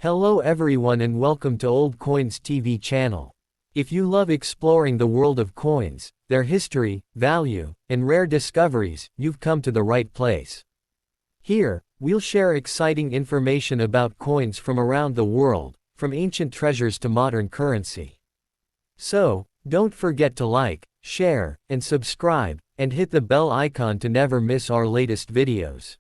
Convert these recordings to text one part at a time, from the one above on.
Hello everyone and welcome to Old Coins TV channel. If you love exploring the world of coins, their history, value, and rare discoveries, you've come to the right place. Here, we'll share exciting information about coins from around the world, from ancient treasures to modern currency. So, don't forget to like, share, and subscribe, and hit the bell icon to never miss our latest videos.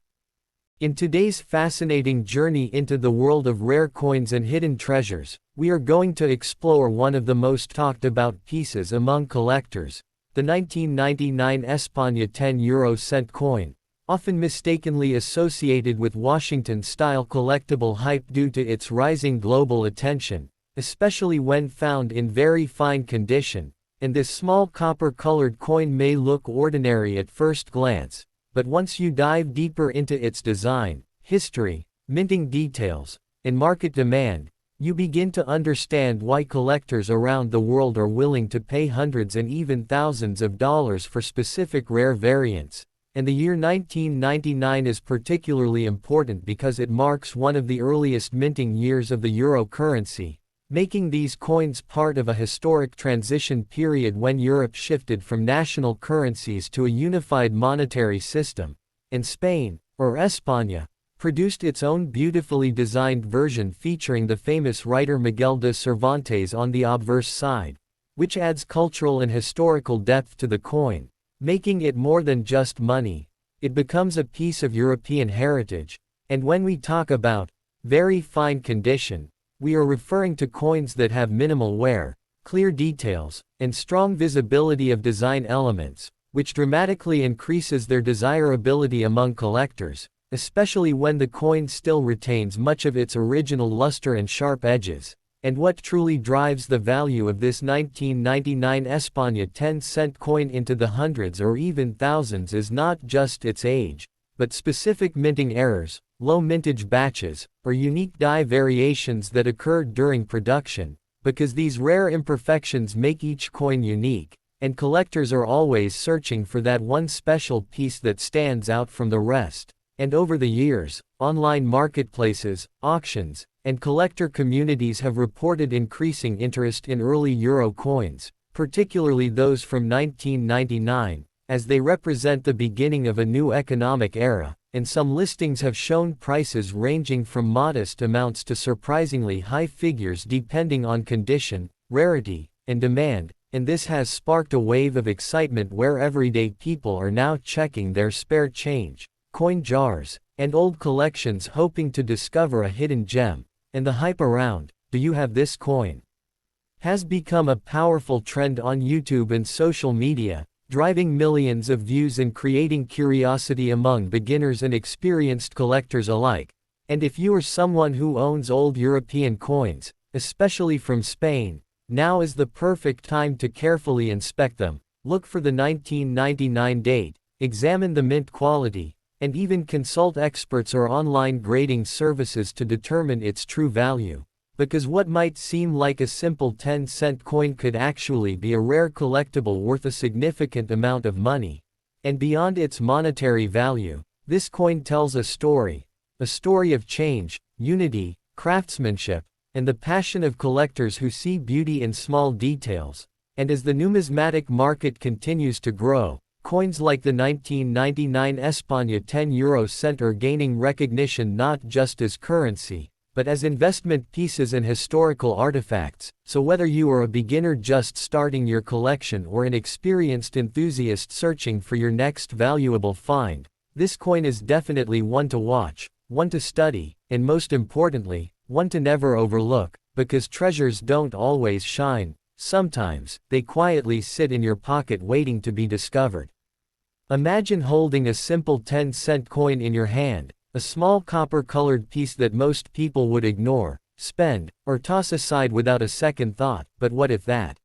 In today's fascinating journey into the world of rare coins and hidden treasures, we are going to explore one of the most talked about pieces among collectors, the 1999 España 10 cent coin, often mistakenly associated with Washington-style collectible hype due to its rising global attention, especially when found in very fine condition, and this small copper-colored coin may look ordinary at first glance. But once you dive deeper into its design, history, minting details, and market demand, you begin to understand why collectors around the world are willing to pay hundreds and even thousands of dollars for specific rare variants. And the year 1999 is particularly important because it marks one of the earliest minting years of the euro currency, making these coins part of a historic transition period when Europe shifted from national currencies to a unified monetary system, and Spain, or España, produced its own beautifully designed version featuring the famous writer Miguel de Cervantes on the obverse side, which adds cultural and historical depth to the coin, making it more than just money. It becomes a piece of European heritage, and when we talk about very fine condition, we are referring to coins that have minimal wear, clear details, and strong visibility of design elements, which dramatically increases their desirability among collectors, especially when the coin still retains much of its original luster and sharp edges. And what truly drives the value of this 1999 España 10-cent coin into the hundreds or even thousands is not just its age, but specific minting errors, low mintage batches, or unique die variations that occurred during production, because these rare imperfections make each coin unique, and collectors are always searching for that one special piece that stands out from the rest. And over the years, online marketplaces, auctions, and collector communities have reported increasing interest in early euro coins, particularly those from 1999, as they represent the beginning of a new economic era, and some listings have shown prices ranging from modest amounts to surprisingly high figures depending on condition, rarity, and demand, and this has sparked a wave of excitement where everyday people are now checking their spare change, coin jars, and old collections hoping to discover a hidden gem, and the hype around, "Do you have this coin?" has become a powerful trend on YouTube and social media, driving millions of views and creating curiosity among beginners and experienced collectors alike. And if you are someone who owns old European coins, especially from Spain, now is the perfect time to carefully inspect them. Look for the 1999 date, examine the mint quality, and even consult experts or online grading services to determine its true value. Because what might seem like a simple 10-cent coin could actually be a rare collectible worth a significant amount of money. And beyond its monetary value, this coin tells a story of change, unity, craftsmanship, and the passion of collectors who see beauty in small details. And as the numismatic market continues to grow, coins like the 1999 España 10 cent are gaining recognition not just as currency, but as investment pieces and historical artifacts. So whether you are a beginner just starting your collection or an experienced enthusiast searching for your next valuable find, this coin is definitely one to watch, one to study, and most importantly, one to never overlook, because treasures don't always shine. Sometimes, they quietly sit in your pocket waiting to be discovered. Imagine holding a simple 10-cent coin in your hand, a small copper-colored piece that most people would ignore, spend, or toss aside without a second thought. But what if that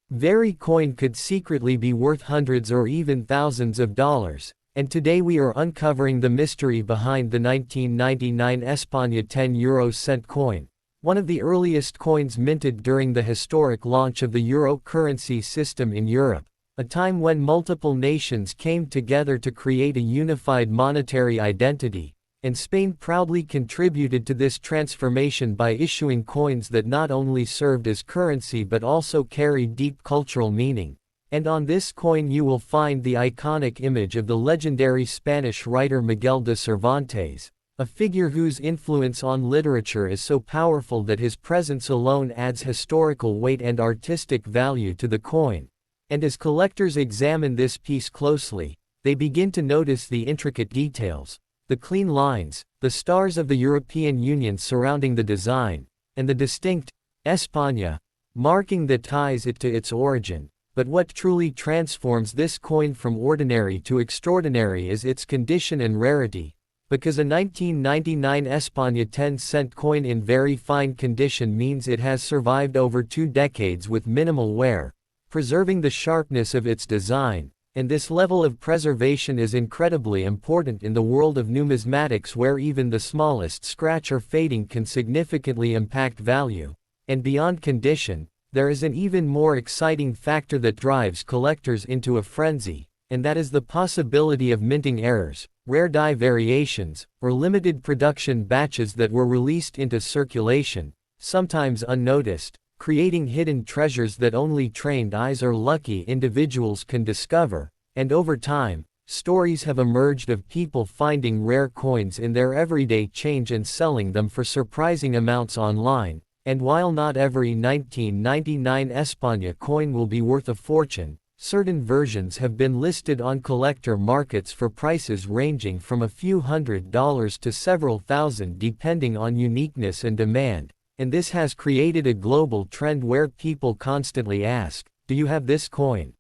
very coin could secretly be worth hundreds or even thousands of dollars? And today we are uncovering the mystery behind the 1999 España 10 cent coin, one of the earliest coins minted during the historic launch of the euro currency system in Europe, a time when multiple nations came together to create a unified monetary identity. and Spain proudly contributed to this transformation by issuing coins that not only served as currency but also carried deep cultural meaning. And on this coin you will find the iconic image of the legendary Spanish writer Miguel de Cervantes, a figure whose influence on literature is so powerful that his presence alone adds historical weight and artistic value to the coin. And as collectors examine this piece closely, they begin to notice the intricate details, the clean lines, the stars of the European Union surrounding the design, and the distinct España marking that ties it to its origin. But what truly transforms this coin from ordinary to extraordinary is its condition and rarity, because a 1999 España 10-cent coin in very fine condition means it has survived over 2 decades with minimal wear, preserving the sharpness of its design. And this level of preservation is incredibly important in the world of numismatics, where even the smallest scratch or fading can significantly impact value. And beyond condition, there is an even more exciting factor that drives collectors into a frenzy, and that is the possibility of minting errors, rare die variations, or limited production batches that were released into circulation, sometimes unnoticed, creating hidden treasures that only trained eyes or lucky individuals can discover. And over time, stories have emerged of people finding rare coins in their everyday change and selling them for surprising amounts online. And while not every 1999 España coin will be worth a fortune, certain versions have been listed on collector markets for prices ranging from a few $100s to several thousand depending on uniqueness and demand. And this has created a global trend where people constantly ask, "Do you have this coin?"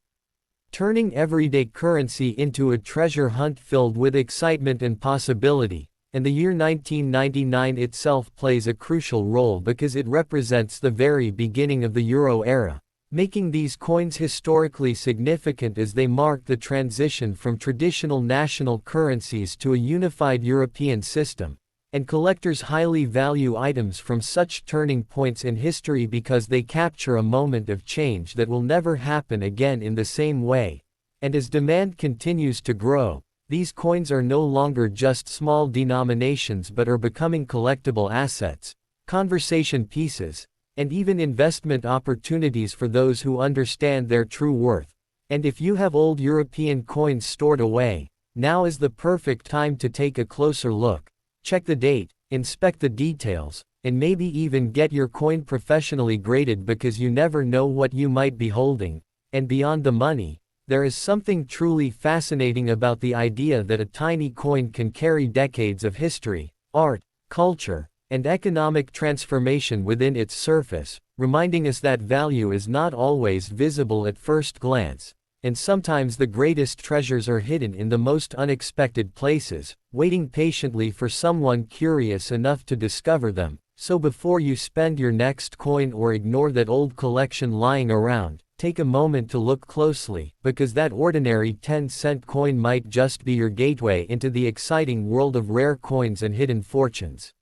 Turning everyday currency into a treasure hunt filled with excitement and possibility. And the year 1999 itself plays a crucial role because it represents the very beginning of the Euro era, making these coins historically significant as they mark the transition from traditional national currencies to a unified European system. And collectors highly value items from such turning points in history because they capture a moment of change that will never happen again in the same way. And as demand continues to grow, these coins are no longer just small denominations but are becoming collectible assets, conversation pieces, and even investment opportunities for those who understand their true worth. And if you have old European coins stored away, now is the perfect time to take a closer look. Check the date, inspect the details, and maybe even get your coin professionally graded, because you never know what you might be holding. And beyond the money, there is something truly fascinating about the idea that a tiny coin can carry decades of history, art, culture, and economic transformation within its surface, reminding us that value is not always visible at first glance. And sometimes the greatest treasures are hidden in the most unexpected places, waiting patiently for someone curious enough to discover them. So before you spend your next coin or ignore that old collection lying around, take a moment to look closely, because that ordinary 10-cent coin might just be your gateway into the exciting world of rare coins and hidden fortunes.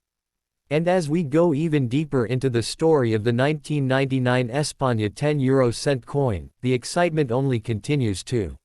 And as we go even deeper into the story of the 1999 España 10-euro-cent coin, the excitement only continues to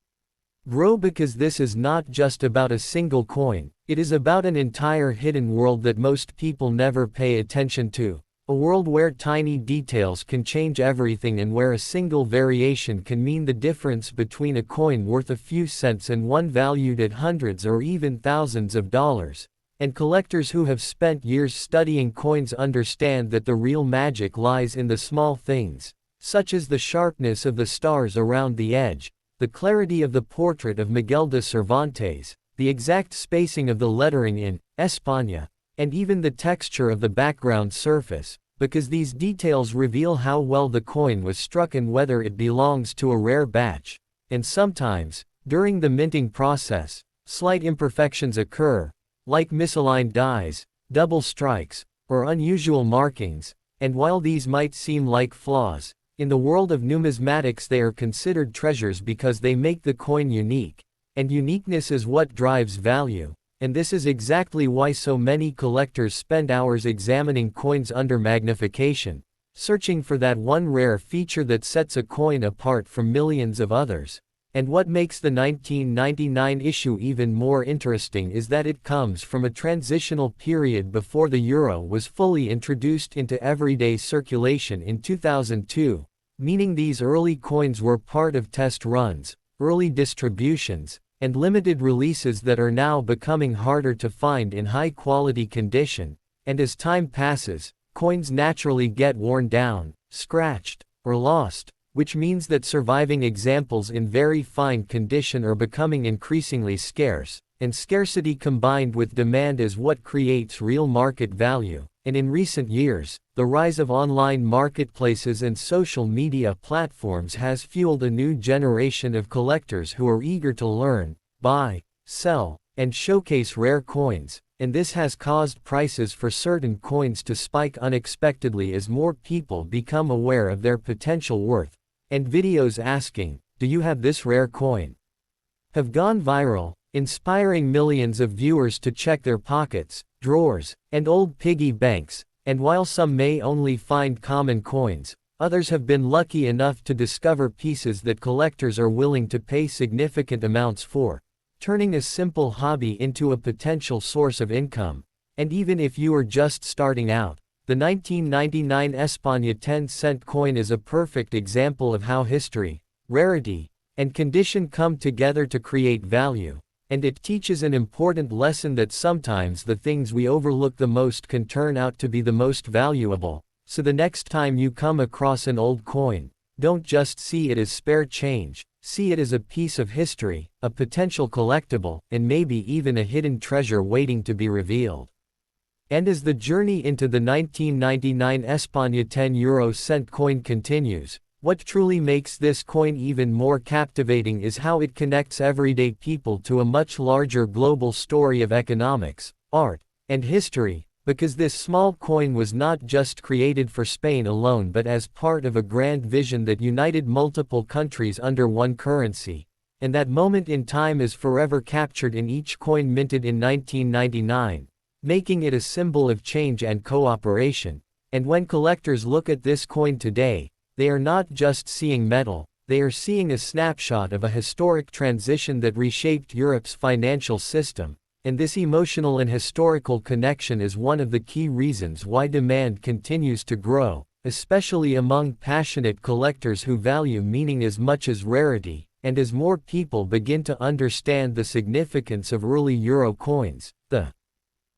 grow, because this is not just about a single coin, it is about an entire hidden world that most people never pay attention to. A world where tiny details can change everything, and where a single variation can mean the difference between a coin worth a few cents and one valued at hundreds or even thousands of dollars. And collectors who have spent years studying coins understand that the real magic lies in the small things, such as the sharpness of the stars around the edge, the clarity of the portrait of Miguel de Cervantes, the exact spacing of the lettering in España, and even the texture of the background surface, because these details reveal how well the coin was struck and whether it belongs to a rare batch. And sometimes, during the minting process, slight imperfections occur, like misaligned dies, double strikes, or unusual markings. And while these might seem like flaws, in the world of numismatics they are considered treasures because they make the coin unique. And uniqueness is what drives value. And this is exactly why so many collectors spend hours examining coins under magnification, searching for that one rare feature that sets a coin apart from millions of others. And what makes the 1999 issue even more interesting is that it comes from a transitional period before the euro was fully introduced into everyday circulation in 2002, meaning these early coins were part of test runs, early distributions, and limited releases that are now becoming harder to find in high-quality condition, and as time passes, coins naturally get worn down, scratched, or lost, which means that surviving examples in very fine condition are becoming increasingly scarce, and scarcity combined with demand is what creates real market value. And in recent years, the rise of online marketplaces and social media platforms has fueled a new generation of collectors who are eager to learn, buy, sell, and showcase rare coins, and this has caused prices for certain coins to spike unexpectedly as more people become aware of their potential worth, and videos asking, "Do you have this rare coin?" have gone viral, inspiring millions of viewers to check their pockets, drawers, and old piggy banks. And while some may only find common coins, others have been lucky enough to discover pieces that collectors are willing to pay significant amounts for, turning a simple hobby into a potential source of income. And even if you are just starting out, the 1999 España 10-cent coin is a perfect example of how history, rarity, and condition come together to create value, and it teaches an important lesson that sometimes the things we overlook the most can turn out to be the most valuable. So the next time you come across an old coin, don't just see it as spare change, see it as a piece of history, a potential collectible, and maybe even a hidden treasure waiting to be revealed. And as the journey into the 1999 España 10-cent coin continues, what truly makes this coin even more captivating is how it connects everyday people to a much larger global story of economics, art, and history, because this small coin was not just created for Spain alone but as part of a grand vision that united multiple countries under one currency, and that moment in time is forever captured in each coin minted in 1999. Making it a symbol of change and cooperation. And when collectors look at this coin today, they are not just seeing metal, they are seeing a snapshot of a historic transition that reshaped Europe's financial system, and this emotional and historical connection is one of the key reasons why demand continues to grow, especially among passionate collectors who value meaning as much as rarity, and as more people begin to understand the significance of early euro coins, the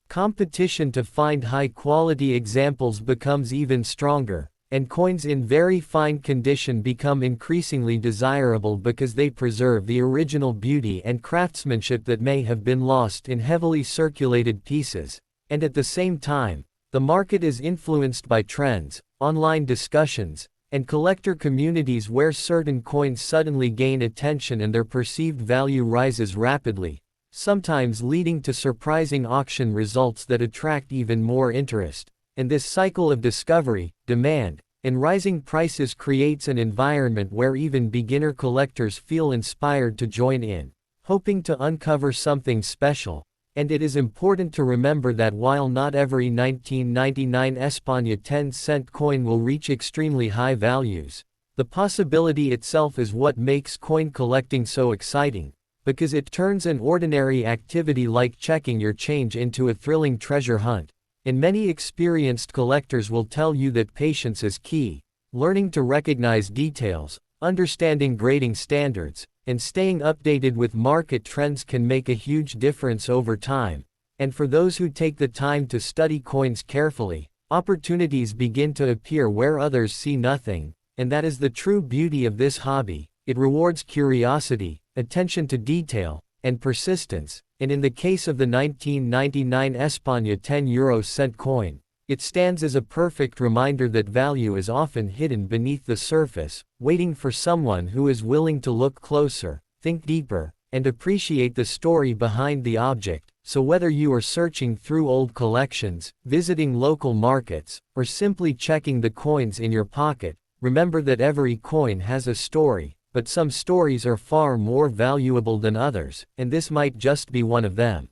competition to find high-quality examples becomes even stronger, and coins in very fine condition become increasingly desirable because they preserve the original beauty and craftsmanship that may have been lost in heavily circulated pieces. And at the same time, the market is influenced by trends, online discussions, and collector communities where certain coins suddenly gain attention and their perceived value rises rapidly, sometimes leading to surprising auction results that attract even more interest. And this cycle of discovery, demand, and rising prices creates an environment where even beginner collectors feel inspired to join in, hoping to uncover something special. And it is important to remember that while not every 1999 España 10-cent coin will reach extremely high values, the possibility itself is what makes coin collecting so exciting, because it turns an ordinary activity like checking your change into a thrilling treasure hunt. And many experienced collectors will tell you that patience is key, learning to recognize details, understanding grading standards, and staying updated with market trends can make a huge difference over time. And for those who take the time to study coins carefully, opportunities begin to appear where others see nothing, and that is the true beauty of this hobby. It rewards curiosity, attention to detail, and persistence, and in the case of the 1999 España 10-cent coin, it stands as a perfect reminder that value is often hidden beneath the surface, waiting for someone who is willing to look closer, think deeper, and appreciate the story behind the object. So whether you are searching through old collections, visiting local markets, or simply checking the coins in your pocket, remember that every coin has a story. But some stories are far more valuable than others, and this might just be one of them.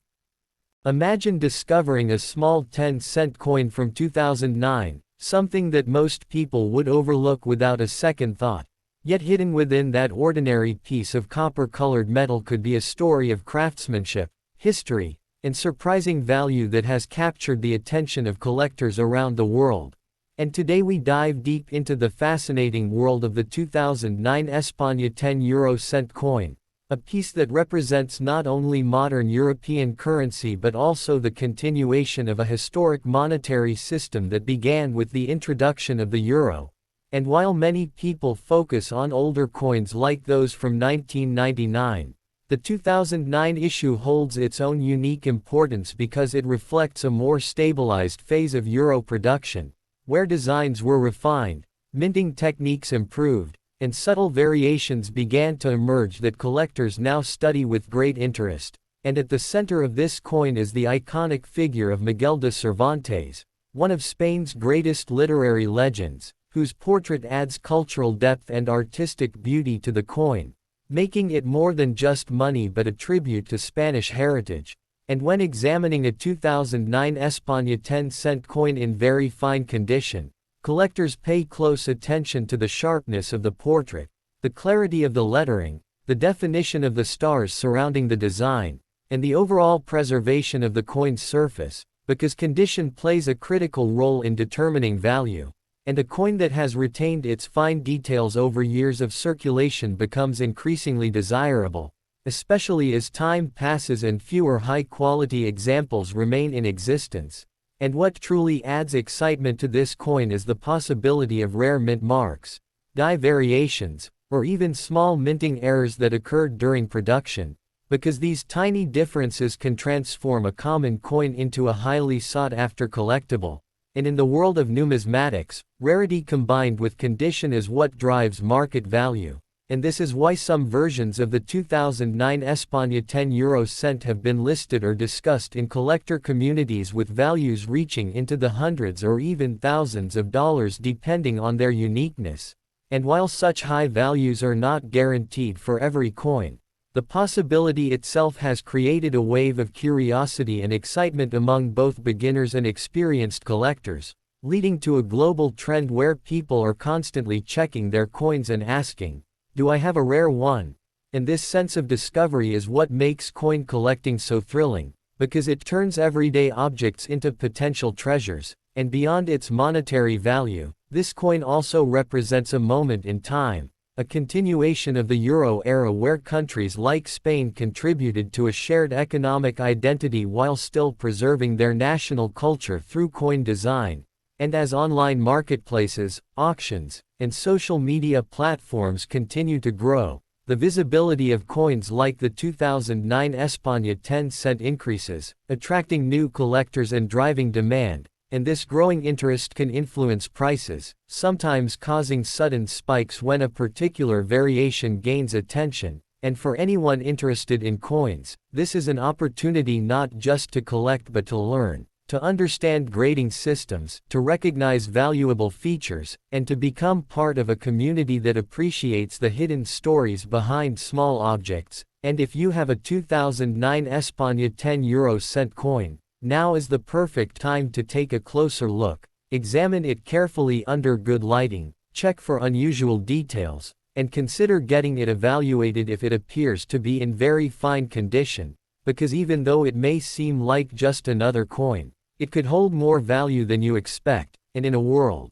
Imagine discovering a small 10-cent coin from 2009, something that most people would overlook without a second thought. Yet hidden within that ordinary piece of copper-colored metal could be a story of craftsmanship, history, and surprising value that has captured the attention of collectors around the world. And today we dive deep into the fascinating world of the 2009 España 10 cent coin, a piece that represents not only modern European currency but also the continuation of a historic monetary system that began with the introduction of the euro. And while many people focus on older coins like those from 1999, the 2009 issue holds its own unique importance because it reflects a more stabilized phase of euro production, where designs were refined, minting techniques improved, and subtle variations began to emerge that collectors now study with great interest. And at the center of this coin is the iconic figure of Miguel de Cervantes, one of Spain's greatest literary legends, whose portrait adds cultural depth and artistic beauty to the coin, making it more than just money but a tribute to Spanish heritage. And when examining a 2009 España 10-cent coin in very fine condition, collectors pay close attention to the sharpness of the portrait, the clarity of the lettering, the definition of the stars surrounding the design, and the overall preservation of the coin's surface, because condition plays a critical role in determining value. And a coin that has retained its fine details over years of circulation becomes increasingly desirable, especially as time passes and fewer high-quality examples remain in existence. And what truly adds excitement to this coin is the possibility of rare mint marks, die variations, or even small minting errors that occurred during production, because these tiny differences can transform a common coin into a highly sought-after collectible. And in the world of numismatics, rarity combined with condition is what drives market value. And this is why some versions of the 2009 España 10 cent have been listed or discussed in collector communities with values reaching into the hundreds or even thousands of dollars depending on their uniqueness. And while such high values are not guaranteed for every coin, the possibility itself has created a wave of curiosity and excitement among both beginners and experienced collectors, leading to a global trend where people are constantly checking their coins and asking, "Do I have a rare one?" And this sense of discovery is what makes coin collecting so thrilling, because it turns everyday objects into potential treasures. And beyond its monetary value, this coin also represents a moment in time, a continuation of the euro era where countries like Spain contributed to a shared economic identity while still preserving their national culture through coin design. And as online marketplaces, auctions, and social media platforms continue to grow, the visibility of coins like the 2009 España 10-cent increases, attracting new collectors and driving demand. And this growing interest can influence prices, sometimes causing sudden spikes when a particular variation gains attention. And for anyone interested in coins, this is an opportunity not just to collect but to learn, to understand grading systems, to recognize valuable features, and to become part of a community that appreciates the hidden stories behind small objects. And if you have a 2009 España 10 cent coin, now is the perfect time to take a closer look, examine it carefully under good lighting, check for unusual details, and consider getting it evaluated if it appears to be in very fine condition, because even though it may seem like just another coin, it could hold more value than you expect. And in a world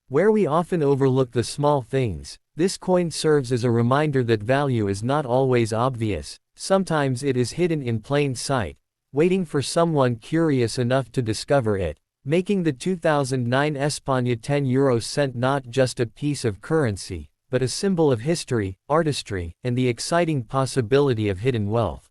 where we often overlook the small things, this coin serves as a reminder that value is not always obvious. Sometimes it is hidden in plain sight, waiting for someone curious enough to discover it, making the 2009 España 10 cent not just a piece of currency, but a symbol of history, artistry, and the exciting possibility of hidden wealth.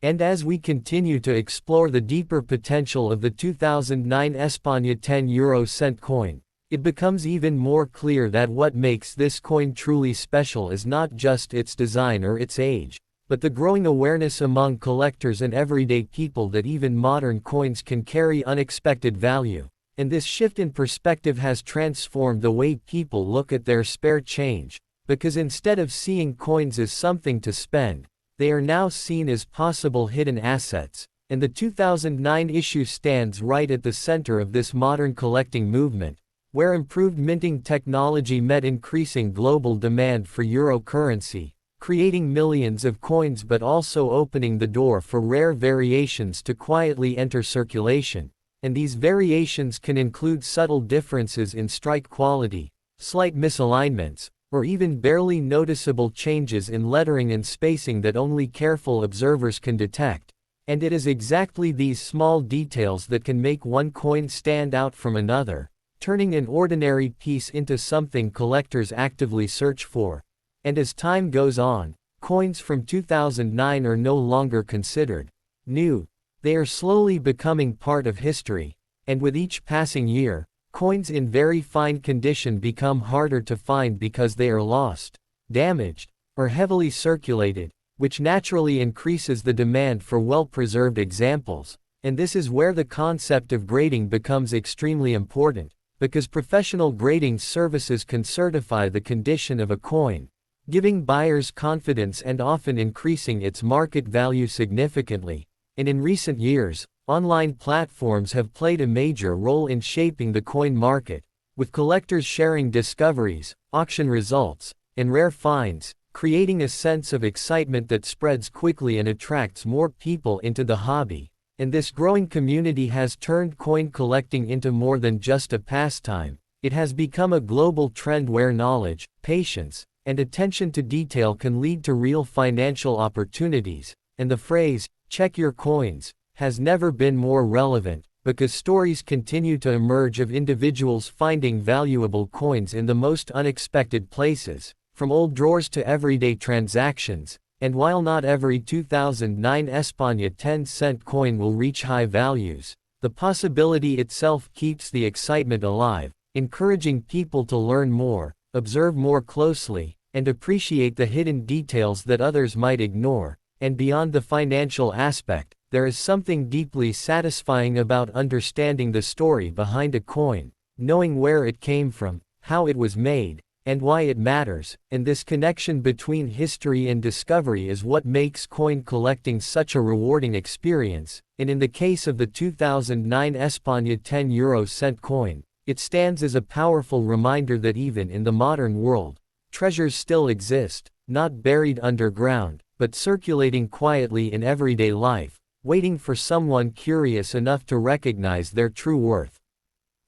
And as we continue to explore the deeper potential of the 2009 España 10 cent coin, it becomes even more clear that what makes this coin truly special is not just its design or its age, but the growing awareness among collectors and everyday people that even modern coins can carry unexpected value. And this shift in perspective has transformed the way people look at their spare change, because instead of seeing coins as something to spend, they are now seen as possible hidden assets. And the 2009 issue stands right at the center of this modern collecting movement, where improved minting technology met increasing global demand for euro currency, creating millions of coins but also opening the door for rare variations to quietly enter circulation, and these variations can include subtle differences in strike quality, slight misalignments, or even barely noticeable changes in lettering and spacing that only careful observers can detect. And it is exactly these small details that can make one coin stand out from another, turning an ordinary piece into something collectors actively search for. And as time goes on, coins from 2009 are no longer considered new. They are slowly becoming part of history, and with each passing year, coins in very fine condition become harder to find because they are lost, damaged, or heavily circulated, which naturally increases the demand for well-preserved examples. And this is where the concept of grading becomes extremely important, because professional grading services can certify the condition of a coin, giving buyers confidence and often increasing its market value significantly. And in recent years, online platforms have played a major role in shaping the coin market, with collectors sharing discoveries, auction results, and rare finds, creating a sense of excitement that spreads quickly and attracts more people into the hobby. And this growing community has turned coin collecting into more than just a pastime. It has become a global trend where knowledge, patience, and attention to detail can lead to real financial opportunities. And the phrase, "check your coins," has never been more relevant, because stories continue to emerge of individuals finding valuable coins in the most unexpected places, from old drawers to everyday transactions. And while not every 2009 España 10-cent coin will reach high values, the possibility itself keeps the excitement alive, encouraging people to learn more, observe more closely, and appreciate the hidden details that others might ignore. And beyond the financial aspect, there is something deeply satisfying about understanding the story behind a coin, knowing where it came from, how it was made, and why it matters. And this connection between history and discovery is what makes coin collecting such a rewarding experience. And in the case of the 2009 España 10-cent coin, it stands as a powerful reminder that even in the modern world, treasures still exist, not buried underground, but circulating quietly in everyday life, waiting for someone curious enough to recognize their true worth.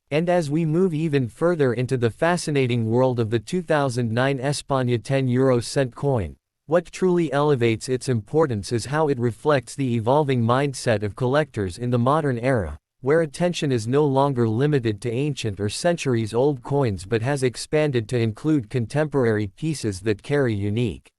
And as we move even further into the fascinating world of the 2009 España 10-cent coin, what truly elevates its importance is how it reflects the evolving mindset of collectors in the modern era, where attention is no longer limited to ancient or centuries-old coins but has expanded to include contemporary pieces that carry unique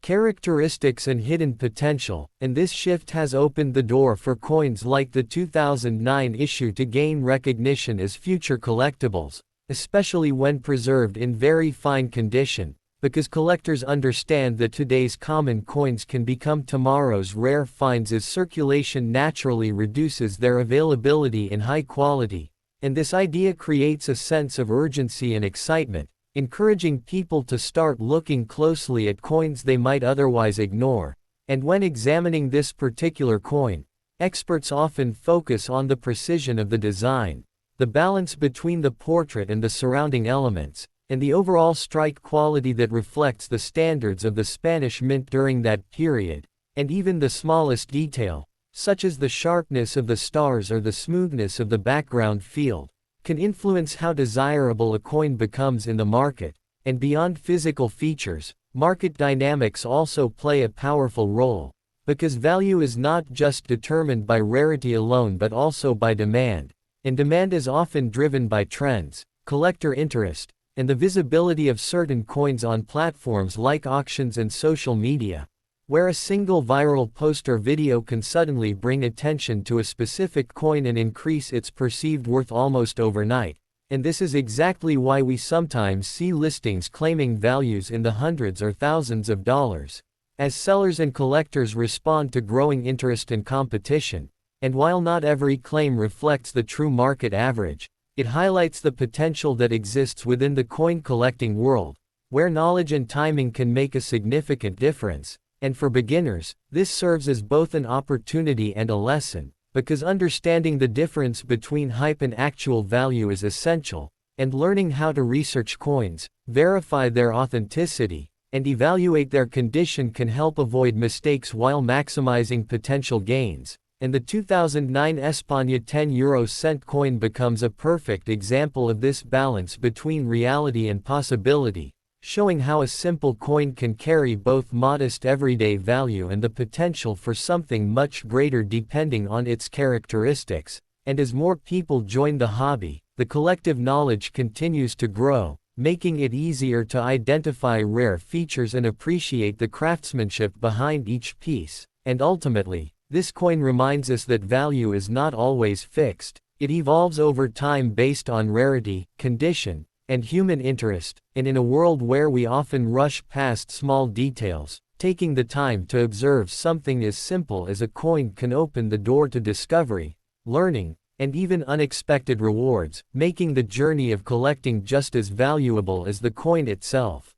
characteristics and hidden potential. And this shift has opened the door for coins like the 2009 issue to gain recognition as future collectibles, especially when preserved in very fine condition, because collectors understand that today's common coins can become tomorrow's rare finds as circulation naturally reduces their availability in high quality. And this idea creates a sense of urgency and excitement, encouraging people to start looking closely at coins they might otherwise ignore. And when examining this particular coin, experts often focus on the precision of the design, the balance between the portrait and the surrounding elements, and the overall strike quality that reflects the standards of the Spanish mint during that period. And even the smallest detail, such as the sharpness of the stars or the smoothness of the background field, can influence how desirable a coin becomes in the market. And beyond physical features, market dynamics also play a powerful role, because value is not just determined by rarity alone but also by demand. And demand is often driven by trends, collector interest, and the visibility of certain coins on platforms like auctions and social media, where a single viral post or video can suddenly bring attention to a specific coin and increase its perceived worth almost overnight. And this is exactly why we sometimes see listings claiming values in the hundreds or thousands of dollars, as sellers and collectors respond to growing interest and competition. And while not every claim reflects the true market average, it highlights the potential that exists within the coin collecting world, where knowledge and timing can make a significant difference. And for beginners, this serves as both an opportunity and a lesson, because understanding the difference between hype and actual value is essential. and learning how to research coins, verify their authenticity, and evaluate their condition can help avoid mistakes while maximizing potential gains. And the 2009 España €10 coin becomes a perfect example of this balance between reality and possibility, showing how a simple coin can carry both modest everyday value and the potential for something much greater depending on its characteristics. And as more people join the hobby, the collective knowledge continues to grow, making it easier to identify rare features and appreciate the craftsmanship behind each piece. And ultimately, this coin reminds us that value is not always fixed. It evolves over time based on rarity, condition, and human interest. And in a world where we often rush past small details, taking the time to observe something as simple as a coin can open the door to discovery, learning, and even unexpected rewards, making the journey of collecting just as valuable as the coin itself.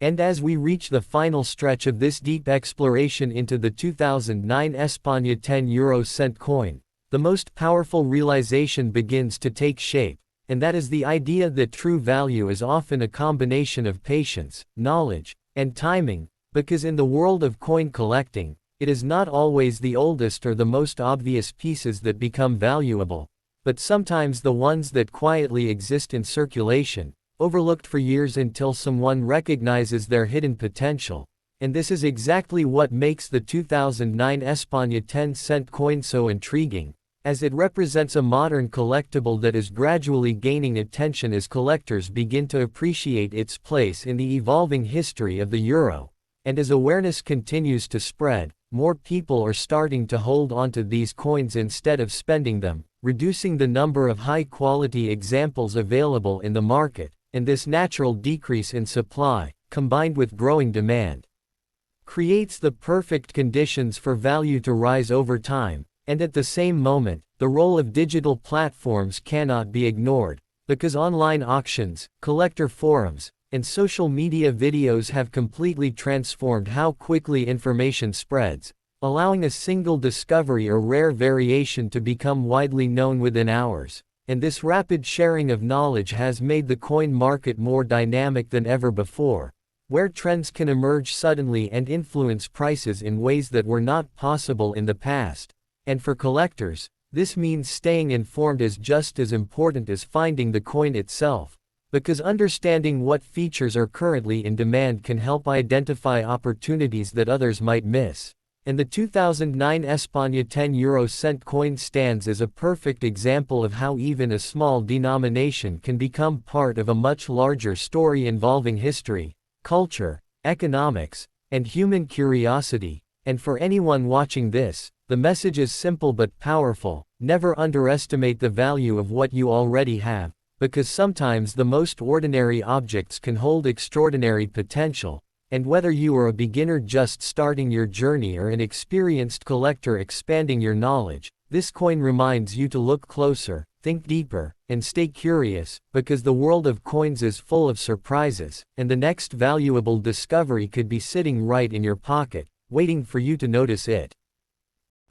And as we reach the final stretch of this deep exploration into the 2009 España €10 coin, the most powerful realization begins to take shape, and that is the idea that true value is often a combination of patience, knowledge, and timing, because in the world of coin collecting, it is not always the oldest or the most obvious pieces that become valuable, but sometimes the ones that quietly exist in circulation, overlooked for years until someone recognizes their hidden potential. And this is exactly what makes the 2009 España 10-cent coin so intriguing, as it represents a modern collectible that is gradually gaining attention as collectors begin to appreciate its place in the evolving history of the euro. And as awareness continues to spread, more people are starting to hold onto these coins instead of spending them, reducing the number of high-quality examples available in the market. And this natural decrease in supply, combined with growing demand, creates the perfect conditions for value to rise over time. And at the same moment, the role of digital platforms cannot be ignored, because online auctions, collector forums, and social media videos have completely transformed how quickly information spreads, allowing a single discovery or rare variation to become widely known within hours. And this rapid sharing of knowledge has made the coin market more dynamic than ever before, where trends can emerge suddenly and influence prices in ways that were not possible in the past. And for collectors, this means staying informed is just as important as finding the coin itself, because understanding what features are currently in demand can help identify opportunities that others might miss. And the 2009 España €10 coin stands as a perfect example of how even a small denomination can become part of a much larger story involving history, culture, economics, and human curiosity. And for anyone watching this, the message is simple but powerful: never underestimate the value of what you already have, because sometimes the most ordinary objects can hold extraordinary potential. And whether you are a beginner just starting your journey or an experienced collector expanding your knowledge, this coin reminds you to look closer, think deeper, and stay curious, because the world of coins is full of surprises, and the next valuable discovery could be sitting right in your pocket, waiting for you to notice it.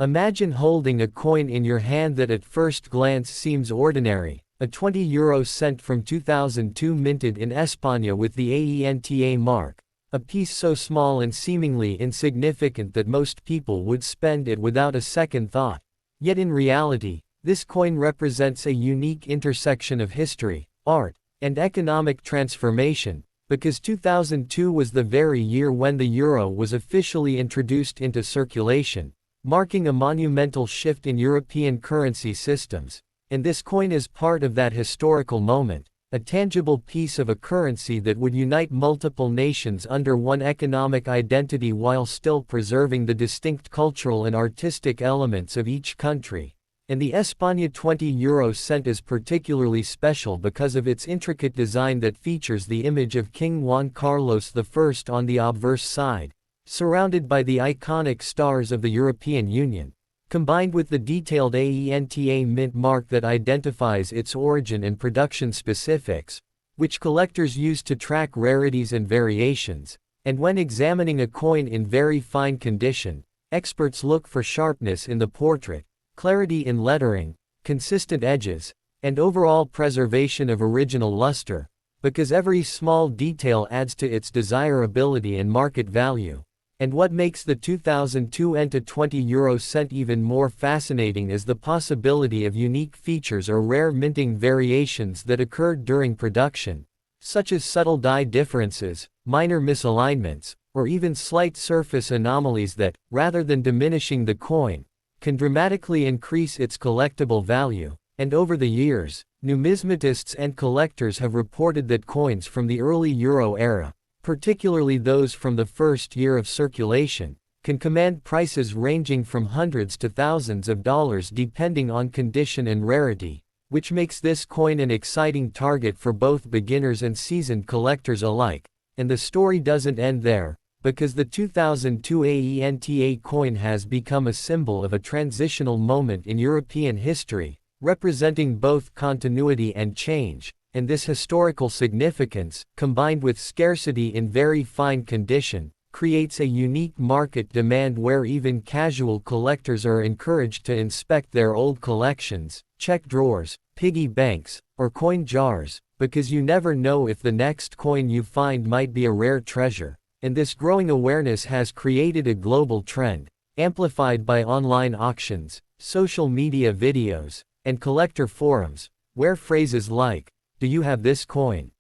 Imagine holding a coin in your hand that at first glance seems ordinary, a €20 from 2002 minted in España with the Aenta mark. A piece so small and seemingly insignificant that most people would spend it without a second thought. Yet in reality, this coin represents a unique intersection of history, art, and economic transformation, because 2002 was the very year when the euro was officially introduced into circulation, marking a monumental shift in European currency systems. And this coin is part of that historical moment, a tangible piece of a currency that would unite multiple nations under one economic identity while still preserving the distinct cultural and artistic elements of each country. And the España €20 is particularly special because of its intricate design that features the image of King Juan Carlos I on the obverse side, surrounded by the iconic stars of the European Union, combined with the detailed Aenta mint mark that identifies its origin and production specifics, which collectors use to track rarities and variations. And when examining a coin in very fine condition, experts look for sharpness in the portrait, clarity in lettering, consistent edges, and overall preservation of original luster, because every small detail adds to its desirability and market value. And what makes the 2002 Aenta 20 euro cent even more fascinating is the possibility of unique features or rare minting variations that occurred during production, such as subtle die differences, minor misalignments, or even slight surface anomalies that, rather than diminishing the coin, can dramatically increase its collectible value. And over the years, numismatists and collectors have reported that coins from the early euro era, particularly those from the first year of circulation, can command prices ranging from hundreds to thousands of dollars depending on condition and rarity, which makes this coin an exciting target for both beginners and seasoned collectors alike. And the story doesn't end there, because the 2002 Aenta coin has become a symbol of a transitional moment in European history, representing both continuity and change. And this historical significance, combined with scarcity in very fine condition, creates a unique market demand where even casual collectors are encouraged to inspect their old collections, check drawers, piggy banks, or coin jars, because you never know if the next coin you find might be a rare treasure. And this growing awareness has created a global trend, amplified by online auctions, social media videos, and collector forums, where phrases like, "Do you have this coin?"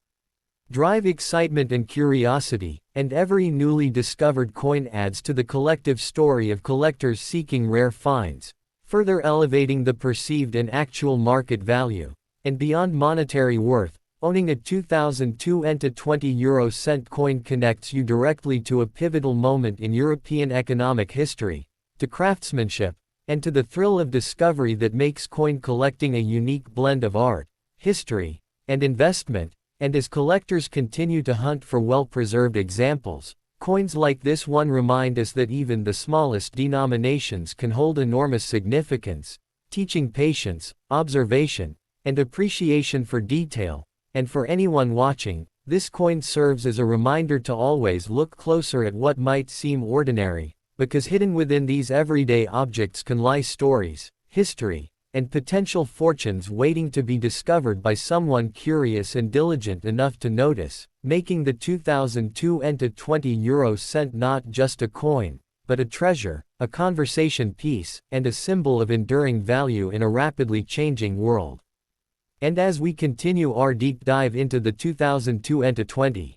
drive excitement and curiosity, and every newly discovered coin adds to the collective story of collectors seeking rare finds, further elevating the perceived and actual market value. And beyond monetary worth, owning a 2002 Aenta 20 euro cent coin connects you directly to a pivotal moment in European economic history, to craftsmanship, and to the thrill of discovery that makes coin collecting a unique blend of art, history, and investment. And as collectors continue to hunt for well-preserved examples, coins like this one remind us that even the smallest denominations can hold enormous significance, teaching patience, observation, and appreciation for detail. And for anyone watching, this coin serves as a reminder to always look closer at what might seem ordinary, because hidden within these everyday objects can lie stories, history, and potential fortunes waiting to be discovered by someone curious and diligent enough to notice, making the 2002 Aenta 20 euro cent not just a coin, but a treasure, a conversation piece, and a symbol of enduring value in a rapidly changing world. And as we continue our deep dive into the 2002 Aenta 20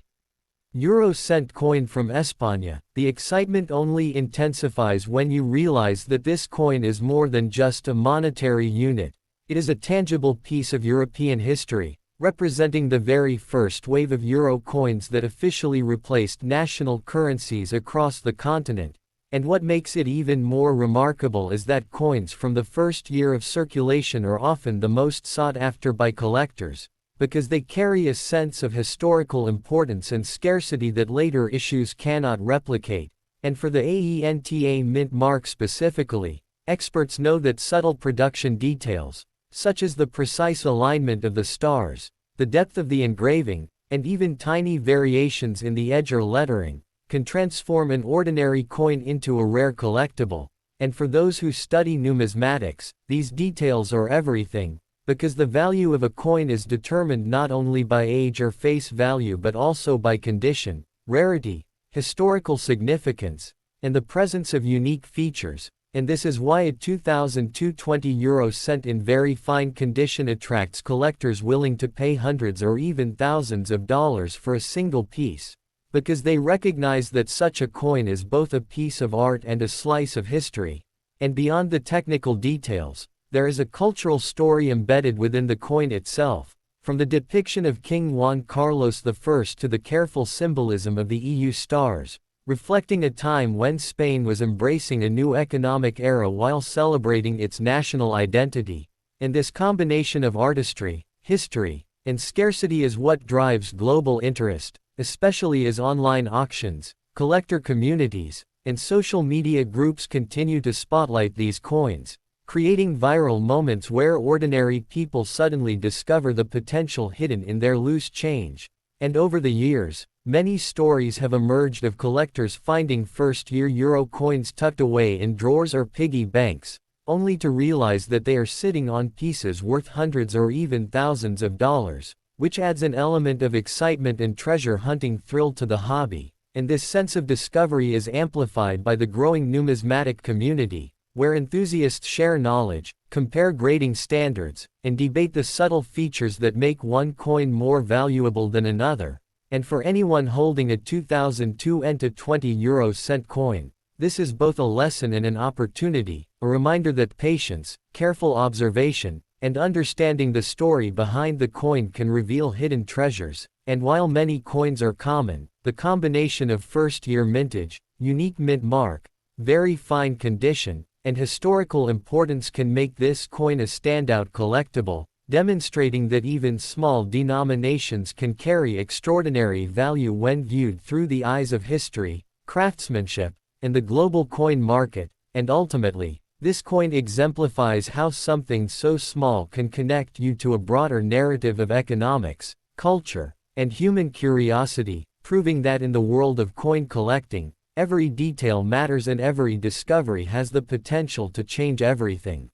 euro cent coin from España, the excitement only intensifies when you realize that this coin is more than just a monetary unit. It is a tangible piece of European history, representing the very first wave of euro coins that officially replaced national currencies across the continent. And what makes it even more remarkable is that coins from the first year of circulation are often the most sought after by collectors, because they carry a sense of historical importance and scarcity that later issues cannot replicate. And for the Aenta mint mark specifically, experts know that subtle production details, such as the precise alignment of the stars, the depth of the engraving, and even tiny variations in the edge or lettering, can transform an ordinary coin into a rare collectible. And for those who study numismatics, these details are everything, because the value of a coin is determined not only by age or face value but also by condition, rarity, historical significance, and the presence of unique features. And this is why a 2002 20 euro cent in very fine condition attracts collectors willing to pay hundreds or even thousands of dollars for a single piece, because they recognize that such a coin is both a piece of art and a slice of history. And beyond the technical details, there is a cultural story embedded within the coin itself, from the depiction of King Juan Carlos I to the careful symbolism of the EU stars, reflecting a time when Spain was embracing a new economic era while celebrating its national identity. And this combination of artistry, history, and scarcity is what drives global interest, especially as online auctions, collector communities, and social media groups continue to spotlight these coins, creating viral moments where ordinary people suddenly discover the potential hidden in their loose change. And over the years, many stories have emerged of collectors finding first-year euro coins tucked away in drawers or piggy banks, only to realize that they are sitting on pieces worth hundreds or even thousands of dollars, which adds an element of excitement and treasure hunting thrill to the hobby. And this sense of discovery is amplified by the growing numismatic community, where enthusiasts share knowledge, compare grading standards, and debate the subtle features that make one coin more valuable than another. And for anyone holding a 2002 Aenta 20-euro-cent coin, this is both a lesson and an opportunity, a reminder that patience, careful observation, and understanding the story behind the coin can reveal hidden treasures. And while many coins are common, the combination of first-year mintage, unique mint mark, very fine condition, and historical importance can make this coin a standout collectible, demonstrating that even small denominations can carry extraordinary value when viewed through the eyes of history, craftsmanship, and the global coin market. And ultimately, this coin exemplifies how something so small can connect you to a broader narrative of economics, culture, and human curiosity, proving that in the world of coin collecting, every detail matters and every discovery has the potential to change everything.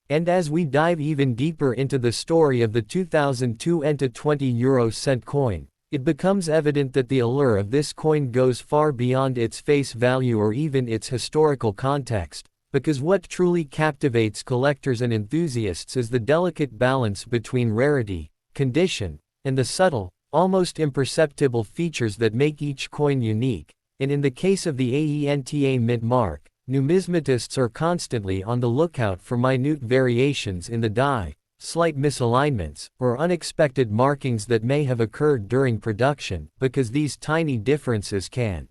And as we dive even deeper into the story of the 2002 Aenta 20-euro-cent coin, it becomes evident that the allure of this coin goes far beyond its face value or even its historical context, because what truly captivates collectors and enthusiasts is the delicate balance between rarity, condition, and the subtle, almost imperceptible features that make each coin unique. And in the case of the Aenta mint mark, numismatists are constantly on the lookout for minute variations in the die, slight misalignments, or unexpected markings that may have occurred during production, because these tiny differences can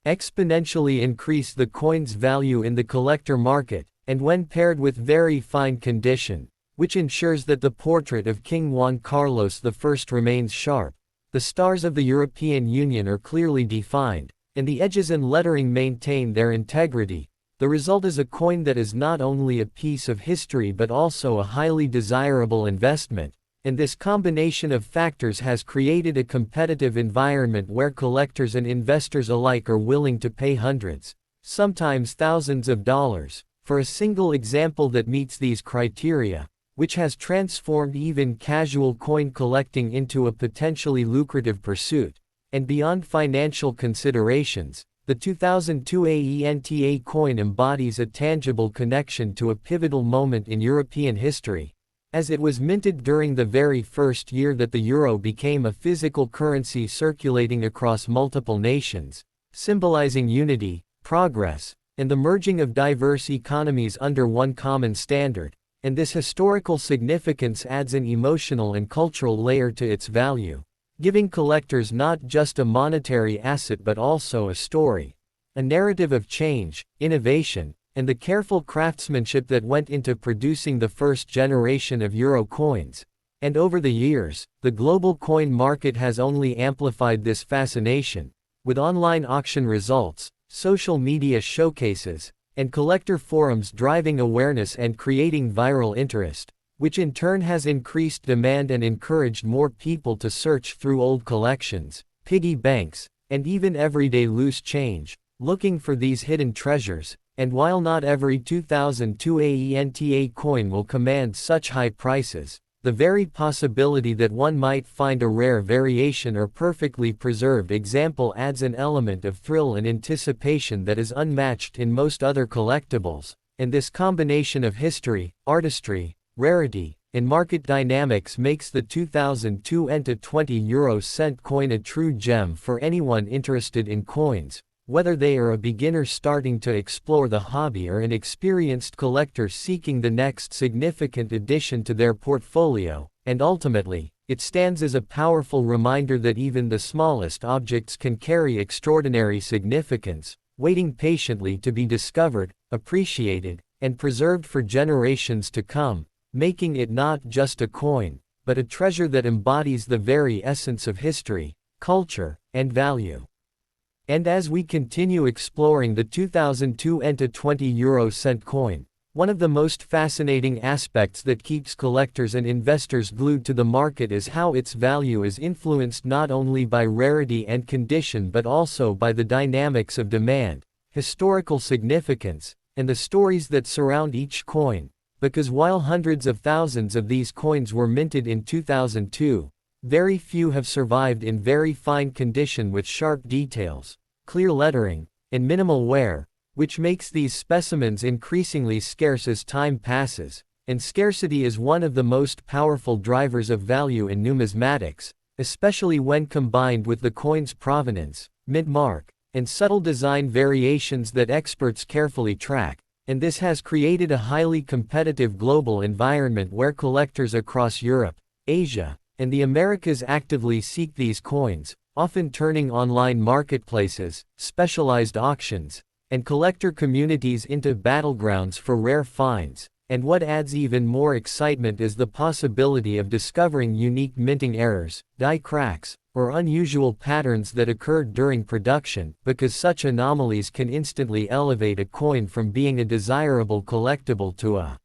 exponentially increase the coin's value in the collector market. And when paired with very fine condition, which ensures that the portrait of King Juan Carlos I remains sharp, the stars of the European Union are clearly defined, and the edges and lettering maintain their integrity, the result is a coin that is not only a piece of history but also a highly desirable investment. And this combination of factors has created a competitive environment where collectors and investors alike are willing to pay hundreds, sometimes thousands of dollars, for a single example that meets these criteria, which has transformed even casual coin collecting into a potentially lucrative pursuit. And beyond financial considerations, the 2002 Aenta coin embodies a tangible connection to a pivotal moment in European history, as it was minted during the very first year that the euro became a physical currency circulating across multiple nations, symbolizing unity, progress, and the merging of diverse economies under one common standard. And this historical significance adds an emotional and cultural layer to its value, giving collectors not just a monetary asset but also a story, a narrative of change, innovation, and the careful craftsmanship that went into producing the first generation of euro coins. And over the years, the global coin market has only amplified this fascination, with online auction results, social media showcases, and collector forums driving awareness and creating viral interest, which in turn has increased demand and encouraged more people to search through old collections, piggy banks, and even everyday loose change, looking for these hidden treasures. And while not every 2002 Aenta coin will command such high prices, the very possibility that one might find a rare variation or perfectly preserved example adds an element of thrill and anticipation that is unmatched in most other collectibles. And this combination of history, artistry, rarity, and market dynamics makes the 2002 Aenta 20-euro-cent coin a true gem for anyone interested in coins, whether they are a beginner starting to explore the hobby or an experienced collector seeking the next significant addition to their portfolio. And ultimately, it stands as a powerful reminder that even the smallest objects can carry extraordinary significance, waiting patiently to be discovered, appreciated, and preserved for generations to come, making it not just a coin, but a treasure that embodies the very essence of history, culture, and value. And as we continue exploring the 2002 Aenta 20-euro-cent coin, one of the most fascinating aspects that keeps collectors and investors glued to the market is how its value is influenced not only by rarity and condition but also by the dynamics of demand, historical significance, and the stories that surround each coin, because while hundreds of thousands of these coins were minted in 2002, very few have survived in very fine condition with sharp details, clear lettering, and minimal wear, which makes these specimens increasingly scarce as time passes, and scarcity is one of the most powerful drivers of value in numismatics, especially when combined with the coin's provenance, mint mark, and subtle design variations that experts carefully track, and this has created a highly competitive global environment where collectors across Europe, Asia, and the Americas actively seek these coins, often turning online marketplaces, specialized auctions, and collector communities into battlegrounds for rare finds. And what adds even more excitement is the possibility of discovering unique minting errors, die cracks, or unusual patterns that occurred during production, because such anomalies can instantly elevate a coin from being a desirable collectible to a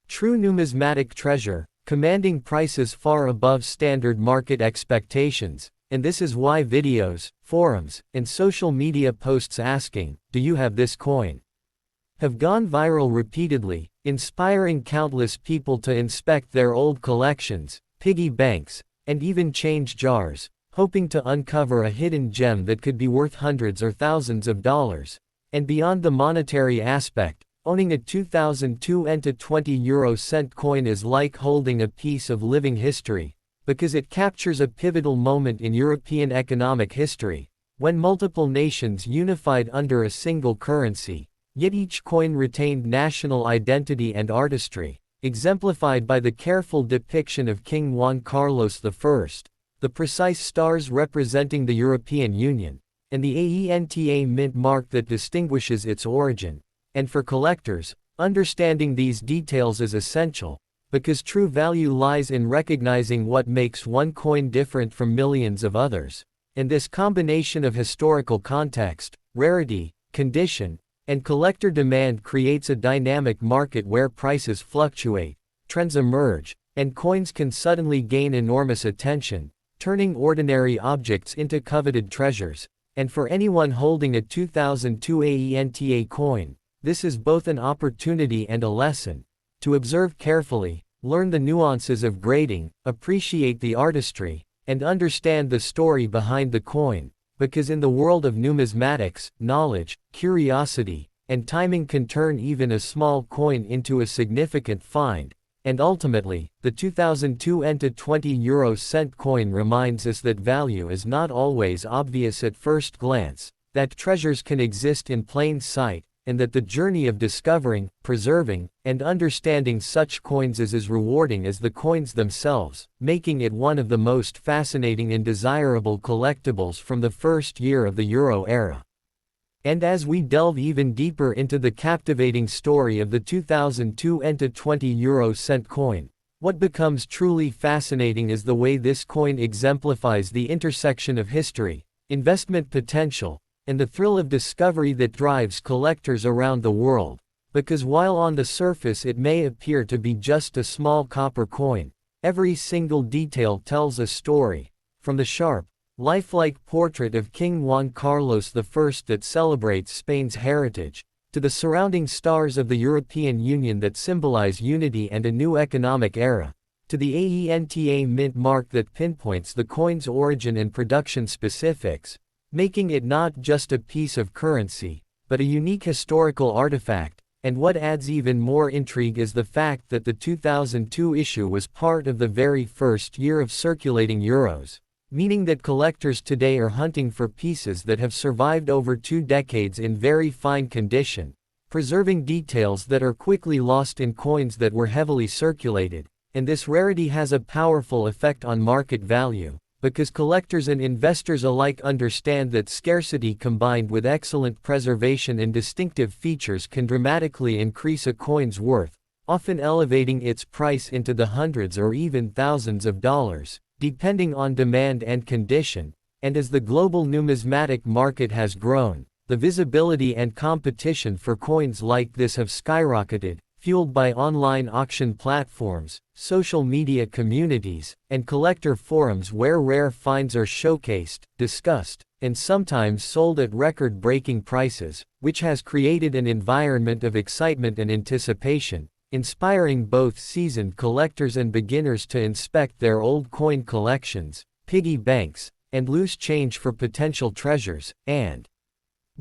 true numismatic treasure, commanding prices far above standard market expectations. And this is why videos, forums, and social media posts asking, "Do you have this coin?" have gone viral repeatedly, inspiring countless people to inspect their old collections, piggy banks, and even change jars, hoping to uncover a hidden gem that could be worth hundreds or thousands of dollars. And beyond the monetary aspect, owning a 2002 Aenta 20-euro-cent coin is like holding a piece of living history, because it captures a pivotal moment in European economic history, when multiple nations unified under a single currency. Yet each coin retained national identity and artistry, exemplified by the careful depiction of King Juan Carlos I, the precise stars representing the European Union, and the Aenta mint mark that distinguishes its origin. And for collectors, understanding these details is essential, because true value lies in recognizing what makes one coin different from millions of others. And this combination of historical context, rarity, condition, and collector demand creates a dynamic market where prices fluctuate, trends emerge, and coins can suddenly gain enormous attention, turning ordinary objects into coveted treasures. And for anyone holding a 2002 Aenta coin, this is both an opportunity and a lesson. To observe carefully, learn the nuances of grading, appreciate the artistry, and understand the story behind the coin. Because in the world of numismatics, knowledge, curiosity, and timing can turn even a small coin into a significant find. And ultimately, the 2002 Aenta 20-euro-cent coin reminds us that value is not always obvious at first glance, that treasures can exist in plain sight, and that the journey of discovering, preserving, and understanding such coins is as rewarding as the coins themselves, making it one of the most fascinating and desirable collectibles from the first year of the Euro era. And as we delve even deeper into the captivating story of the 2002 Aenta 20-euro-cent coin, what becomes truly fascinating is the way this coin exemplifies the intersection of history, investment potential, and the thrill of discovery that drives collectors around the world. Because while on the surface it may appear to be just a small copper coin, every single detail tells a story, from the sharp, lifelike portrait of King Juan Carlos I that celebrates Spain's heritage, to the surrounding stars of the European Union that symbolize unity and a new economic era, to the Aenta mint mark that pinpoints the coin's origin and production specifics, making it not just a piece of currency, but a unique historical artifact. And what adds even more intrigue is the fact that the 2002 issue was part of the very first year of circulating euros, meaning that collectors today are hunting for pieces that have survived over 2 decades in very fine condition, preserving details that are quickly lost in coins that were heavily circulated. And this rarity has a powerful effect on market value, because collectors and investors alike understand that scarcity combined with excellent preservation and distinctive features can dramatically increase a coin's worth, often elevating its price into the hundreds or even thousands of dollars, depending on demand and condition. And as the global numismatic market has grown, the visibility and competition for coins like this have skyrocketed, fueled by online auction platforms, social media communities, and collector forums where rare finds are showcased, discussed, and sometimes sold at record-breaking prices, which has created an environment of excitement and anticipation, inspiring both seasoned collectors and beginners to inspect their old coin collections, piggy banks, and loose change for potential treasures. And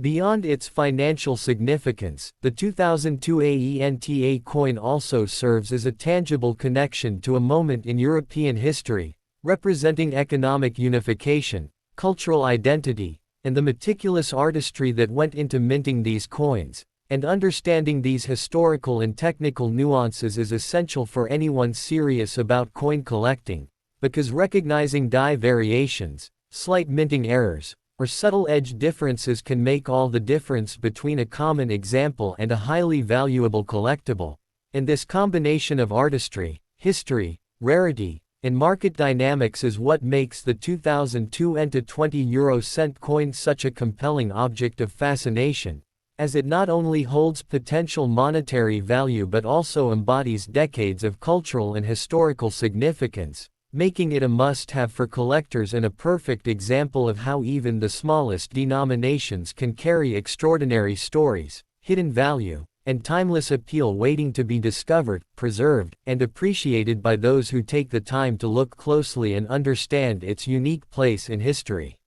beyond its financial significance, the 2002 Aenta coin also serves as a tangible connection to a moment in European history, representing economic unification, cultural identity, and the meticulous artistry that went into minting these coins. And understanding these historical and technical nuances is essential for anyone serious about coin collecting, because recognizing die variations, slight minting errors, or subtle edge differences can make all the difference between a common example and a highly valuable collectible. And this combination of artistry, history, rarity, and market dynamics is what makes the 2002 Aenta 20-euro-cent coin such a compelling object of fascination, as it not only holds potential monetary value but also embodies decades of cultural and historical significance, making it a must-have for collectors and a perfect example of how even the smallest denominations can carry extraordinary stories, hidden value, and timeless appeal waiting to be discovered, preserved, and appreciated by those who take the time to look closely and understand its unique place in history.